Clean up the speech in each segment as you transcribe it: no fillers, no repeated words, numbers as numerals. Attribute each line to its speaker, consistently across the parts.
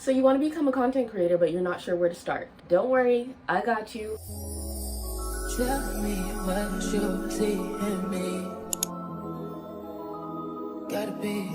Speaker 1: So you want to become a content creator, but you're not sure where to start. Don't worry, I got you.
Speaker 2: Tell me what you see in me. Gotta be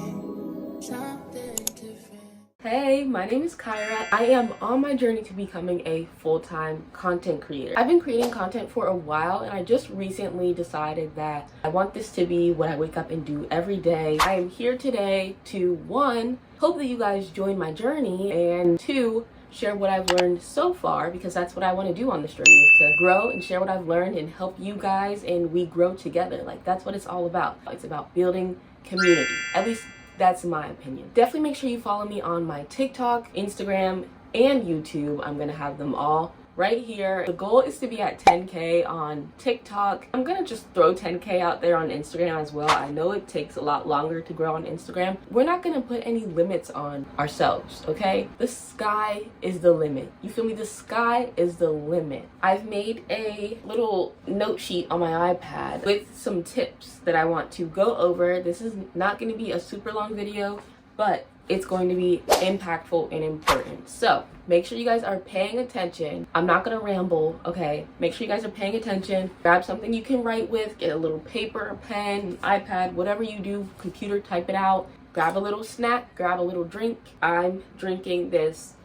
Speaker 2: something different.
Speaker 1: Hey, my name is Kyra. I am on my journey to becoming a full-time content creator. I've been creating content for a while, and I just recently decided that I want this to be what I wake up and do every day. I am here today to, one, hope that you guys join my journey, and two, share what I've learned so far, because that's what I want to do on this journey, is to grow and share what I've learned and help you guys, and we grow together. Like, that's what it's all about. It's about building community. At least that's my opinion. Definitely make sure you follow me on my TikTok, Instagram, and YouTube. I'm gonna have them all right here. The goal is to be at 10K on TikTok. I'm gonna just throw 10K out there on Instagram as well. I know it takes a lot longer to grow on Instagram. We're not gonna put any limits on ourselves, okay? The sky is the limit. You feel me? The sky is the limit. I've made a little note sheet on my iPad with some tips that I want to go over. This is not gonna be a super long video, but it's going to be impactful and important. So make sure you guys are paying attention. I'm not gonna ramble, okay? Make sure you guys are paying attention. Grab something you can write with, get a little paper, a pen, iPad, whatever you do, computer, type it out. Grab a little snack, grab a little drink. I'm drinking this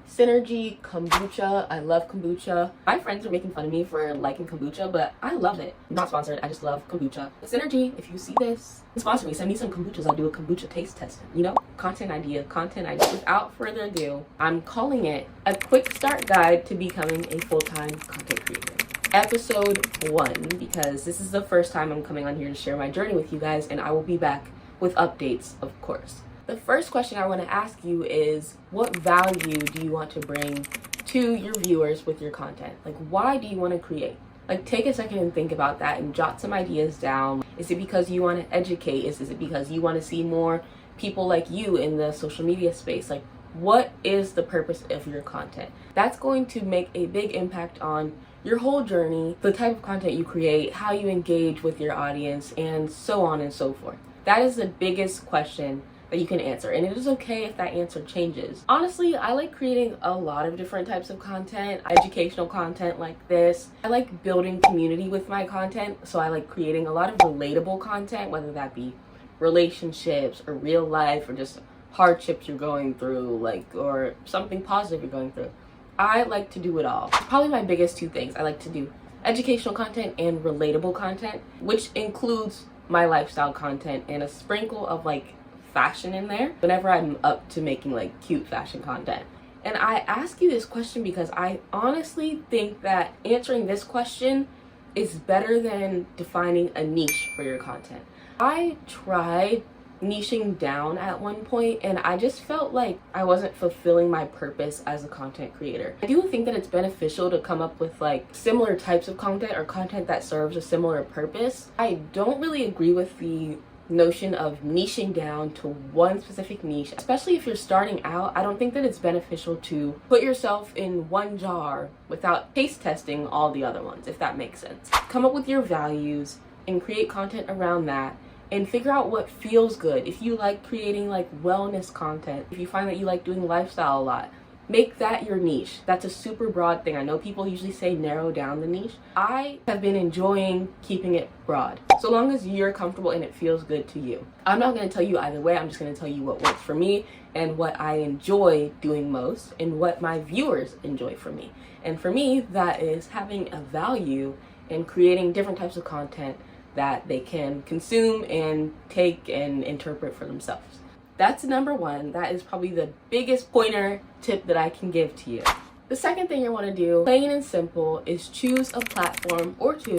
Speaker 1: Synergy kombucha. I love kombucha. My friends are making fun of me for liking kombucha, but I love it. I'm not sponsored, I just love kombucha. Synergy, if you see this, sponsor me, send me some kombuchas. I'll do a kombucha taste test. You know, content idea. Without further ado, I'm calling it a quick start guide to becoming a full-time content creator. Episode 1, because this is the first time I'm coming on here to share my journey with you guys, and I will be back with updates, of course. The first question I want to ask you is, what value do you want to bring to your viewers with your content? Like, why do you want to create? Like, take a second and think about that and jot some ideas down. Is it because you want to educate? Is it because you want to see more people like you in the social media space? Like, what is the purpose of your content? That's going to make a big impact on your whole journey, the type of content you create, how you engage with your audience, and so on and so forth. That is the biggest question that you can answer, and it is okay if that answer changes. Honestly, I like creating a lot of different types of content, educational content like this. I like building community with my content, so I like creating a lot of relatable content, whether that be relationships or real life or just hardships you're going through, like, or something positive you're going through. I like to do it all. Probably my biggest two things. I like to do educational content and relatable content, which includes my lifestyle content and a sprinkle of like fashion in there whenever I'm up to making like cute fashion content. And I ask you this question because I honestly think that answering this question is better than defining a niche for your content. I tried niching down at one point, and I just felt like I wasn't fulfilling my purpose as a content creator. I do think that it's beneficial to come up with like similar types of content or content that serves a similar purpose. I don't really agree with the notion of niching down to one specific niche, especially if you're starting out. I don't think that it's beneficial to put yourself in one jar without taste testing all the other ones, if that makes sense. Come up with your values and create content around that, and figure out what feels good. If you like creating like wellness content, if you find that you like doing lifestyle a lot, make that your niche. That's a super broad thing. I know people usually say narrow down the niche. I have been enjoying keeping it broad, so long as you're comfortable and it feels good to you. I'm not going to tell you either way. I'm just going to tell you what works for me and what I enjoy doing most and what my viewers enjoy from me. And for me, that is having a value in creating different types of content that they can consume and take and interpret for themselves. That's number 1. That is probably the biggest pointer tip that I can give to you. The second thing you want to do, plain and simple, is choose a platform or 2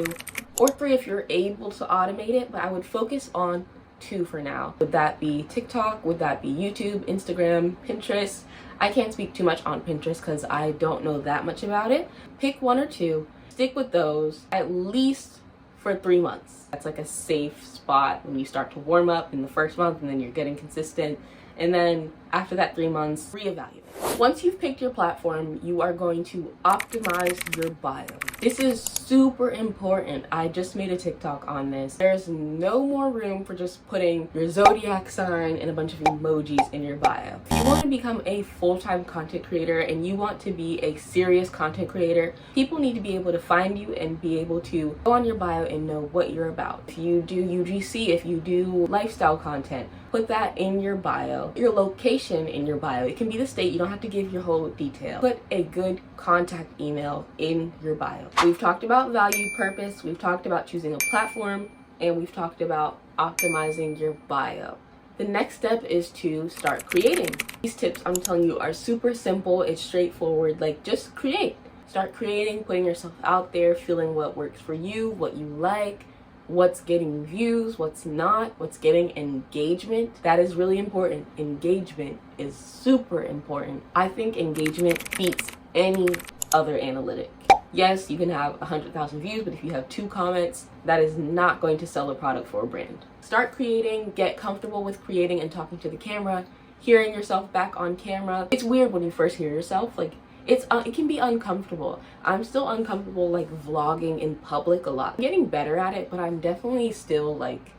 Speaker 1: or 3 if you're able to automate it, but I would focus on 2 for now. Would that be TikTok? Would that be YouTube, Instagram, Pinterest? I can't speak too much on Pinterest because I don't know that much about it. Pick 1 or 2, stick with those at least for 3 months. That's like a safe spot when you start to warm up in the first month, and then you're getting consistent. And then after that 3 months, reevaluate. Once you've picked your platform, you are going to optimize your bio. This is super important. I just made a TikTok on this. There's no more room for just putting your zodiac sign and a bunch of emojis in your bio. If you want to become a full-time content creator and you want to be a serious content creator, people need to be able to find you and be able to go on your bio and know what you're about. If you do UGC, if you do lifestyle content, put that in your bio. Your location in your bio. It can be the state. You don't have to give your whole detail. Put a good contact email in your bio. We've talked about value, purpose. We've talked about choosing a platform, and we've talked about optimizing your bio. The next step is to start creating. These tips I'm telling you are super simple. It's straightforward. Like, just create. Start creating, putting yourself out there, feeling what works for you, what you like, what's getting views, what's not, what's getting engagement. That is really important. Engagement is super important. I think engagement beats any other analytic. Yes, you can have 100,000 views, but if you have 2 comments, that is not going to sell a product for a brand. Start creating, get comfortable with creating and talking to the camera, hearing yourself back on camera. It's weird when you first hear yourself, like, it can be uncomfortable. I'm still uncomfortable like vlogging in public a lot. I'm getting better at it, but I'm definitely still like,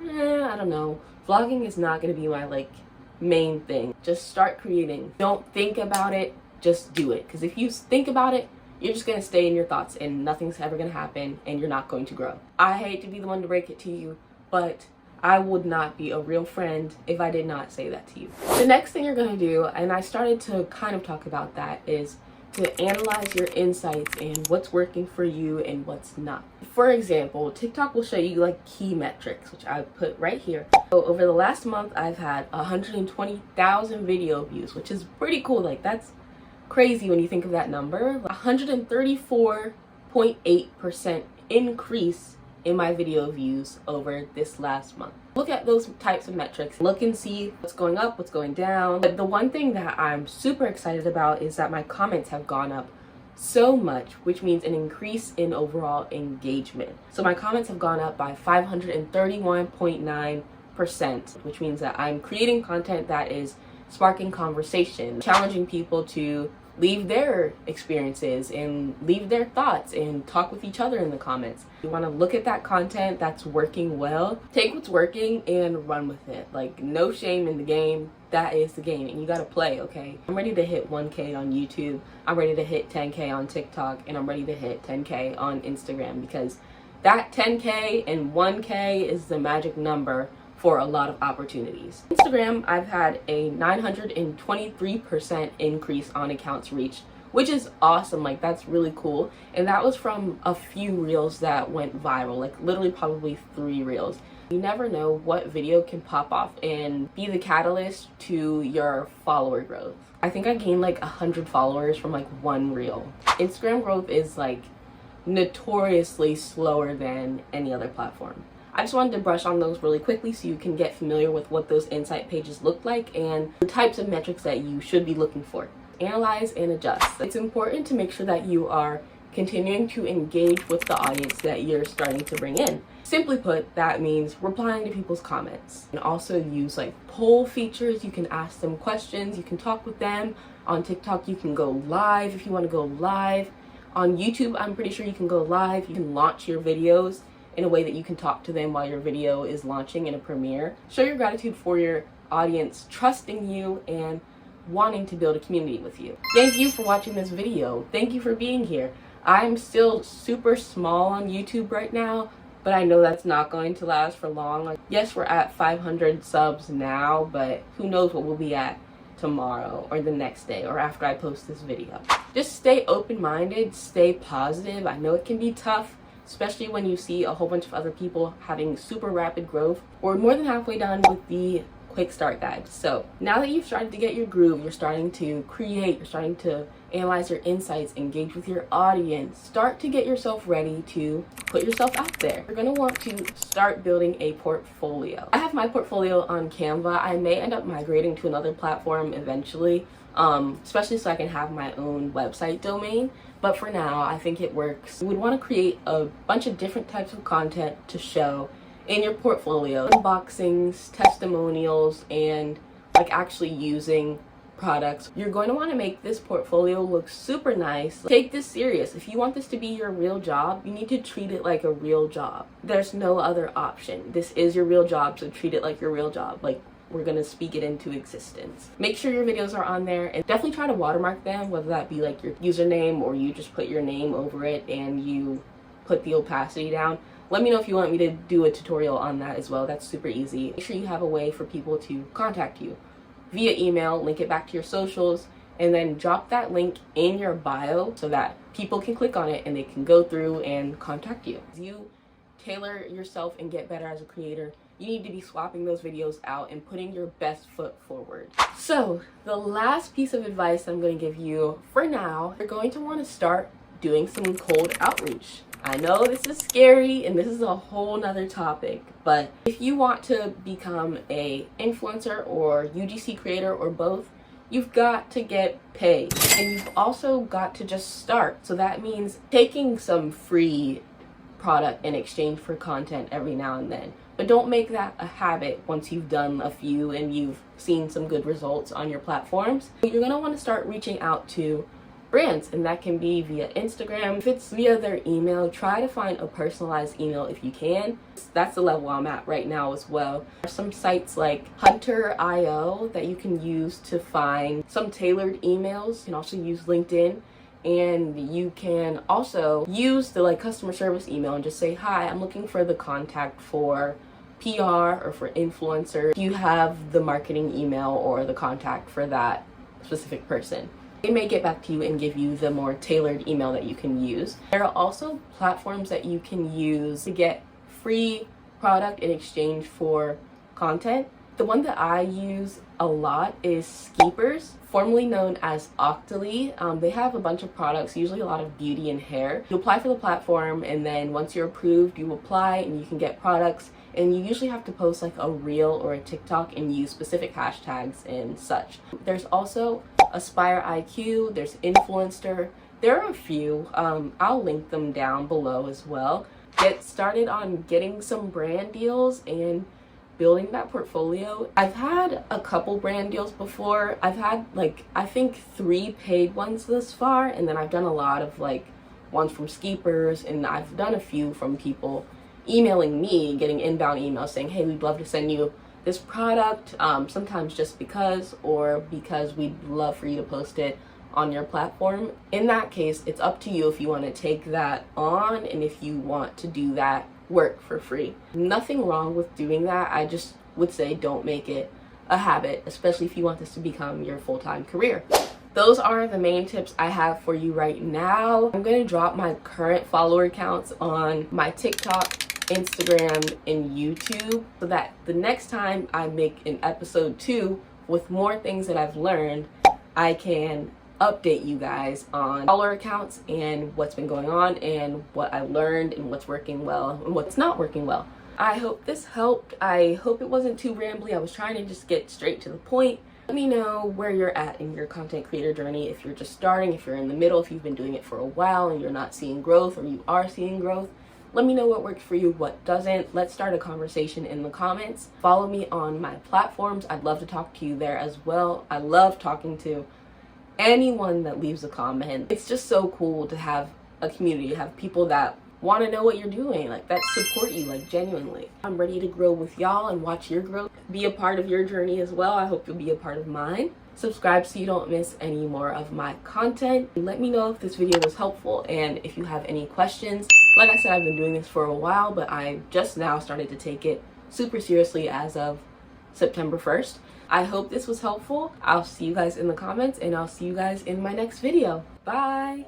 Speaker 1: I don't know. Vlogging is not gonna be my like main thing. Just start creating. Don't think about it, just do it. Because if you think about it, you're just gonna stay in your thoughts and nothing's ever gonna happen and you're not going to grow. I hate to be the one to break it to you, but I would not be a real friend if I did not say that to you. The next thing you're going to do, and I started to kind of talk about that, is to analyze your insights and what's working for you and what's not. For example, TikTok will show you like key metrics, which I put right here. So over the last month, I've had 120,000 video views, which is pretty cool. Like, that's crazy when you think of that number. 134.8% increase in my video views over this last month. Look at those types of metrics. Look and see what's going up, what's going down. But the one thing that I'm super excited about is that my comments have gone up so much, which means an increase in overall engagement. So my comments have gone up by 531.9%, which means that I'm creating content that is sparking conversation, challenging people to leave their experiences and leave their thoughts and talk with each other in the comments. You want to look at that content that's working well, take what's working and run with it. Like, no shame in the game. That is the game and you gotta play, okay? I'm ready to hit 1K on YouTube. I'm ready to hit 10K on TikTok, and I'm ready to hit 10K on Instagram, because that 10K and 1K is the magic number for a lot of opportunities. Instagram, I've had a 923% increase on accounts reached, which is awesome. Like, that's really cool. And that was from a few reels that went viral, like literally probably 3 reels. You never know what video can pop off and be the catalyst to your follower growth. I think I gained like 100 followers from like 1 reel. Instagram growth is like notoriously slower than any other platform. I just wanted to brush on those really quickly so you can get familiar with what those insight pages look like and the types of metrics that you should be looking for. Analyze and adjust. It's important to make sure that you are continuing to engage with the audience that you're starting to bring in. Simply put, that means replying to people's comments. And also use like poll features. You can ask them questions, you can talk with them. On TikTok, you can go live if you want to go live. On YouTube, I'm pretty sure you can go live. You can launch your videos in a way that you can talk to them while your video is launching in a premiere. Show your gratitude for your audience trusting you and wanting to build a community with you. Thank you for watching this video. Thank you for being here. I'm still super small on YouTube right now, but I know that's not going to last for long. Like, yes, we're at 500 subs now, but who knows what we'll be at tomorrow or the next day or after I post this video. Just stay open-minded, stay positive. I know it can be tough, especially when you see a whole bunch of other people having super rapid growth. We're more than halfway done with the quick start guide. So now that you've started to get your groove, you're starting to create, you're starting to analyze your insights, engage with your audience, start to get yourself ready to put yourself out there. You're going to want to start building a portfolio. I have my portfolio on Canva. I may end up migrating to another platform eventually, especially so I can have my own website domain. But for now, I think it works. You would want to create a bunch of different types of content to show in your portfolio. Unboxings, testimonials, and like actually using products. You're going to want to make this portfolio look super nice. Take this serious. If you want this to be your real job, you need to treat it like a real job. There's no other option. This is your real job, so treat it like your real job. Like, we're gonna speak it into existence. Make sure your videos are on there, and definitely try to watermark them, whether that be like your username or you just put your name over it and you put the opacity down. Let me know if you want me to do a tutorial on that as well. That's super easy. Make sure you have a way for people to contact you via email, link it back to your socials, and then drop that link in your bio so that people can click on it and they can go through and contact you. As you tailor yourself and get better as a creator, you need to be swapping those videos out and putting your best foot forward. So the last piece of advice I'm going to give you for now, you're going to want to start doing some cold outreach. I know this is scary and this is a whole nother topic, but if you want to become a influencer or UGC creator or both, you've got to get paid, and you've also got to just start. So that means taking some free product in exchange for content every now and then. But don't make that a habit once you've done a few and you've seen some good results on your platforms. You're going to want to start reaching out to brands, and that can be via Instagram. If it's via their email, try to find a personalized email if you can. That's the level I'm at right now as well. There's some sites like Hunter.io that you can use to find some tailored emails. You can also use LinkedIn. And you can also use the customer service email and just say, hi, I'm looking for the contact for PR or for influencer. Do you have the marketing email or the contact for that specific person? They may get back to you and give you the more tailored email that you can use. There are also platforms that you can use to get free product in exchange for content. The one that I use a lot is Skeepers, formerly known as Octoly. They have a bunch of products, usually a lot of beauty and hair. You apply for the platform, and then once you're approved, you apply and you can get products. And you usually have to post like a reel or a TikTok and use specific hashtags and such. There's also Aspire IQ, there's Influencer. There are a few. I'll link them down below as well. Get started on getting some brand deals and building that portfolio. I've had a couple brand deals before. I've had I think 3 paid ones this far, and then I've done a lot of ones from Skeepers, and I've done a few from people emailing me, getting inbound emails saying, hey, we'd love to send you this product, sometimes just because, or because we'd love for you to post it on your platform. In that case, it's up to you if you want to take that on and if you want to do that work for free. Nothing wrong with doing that. I just would say don't make it a habit, especially if you want this to become your full-time career. Those are the main tips I have for you right now. I'm going to drop my current follower counts on my TikTok, Instagram, and YouTube so that the next time I make an episode 2 with more things that I've learned, I can update you guys on follower accounts and what's been going on and what I learned and what's working well and what's not working well. I hope this helped. I hope it wasn't too rambly. I was trying to just get straight to the point. Let me know where you're at in your content creator journey. If you're just starting, if you're in the middle, if you've been doing it for a while and you're not seeing growth, or you are seeing growth. Let me know what works for you, what doesn't. Let's start a conversation in the comments. Follow me on my platforms. I'd love to talk to you there as well. I love talking to anyone that leaves a comment. It's just so cool to have a community, to have people that want to know what you're doing, that support you, genuinely. I'm ready to grow with y'all and watch your growth. Be a part of your journey as well. I hope you'll be a part of mine. Subscribe so you don't miss any more of my content. Let me know if this video was helpful and if you have any questions. Like I said, I've been doing this for a while, but I just now started to take it super seriously as of September 1st. I hope this was helpful. I'll see you guys in the comments, and I'll see you guys in my next video. Bye!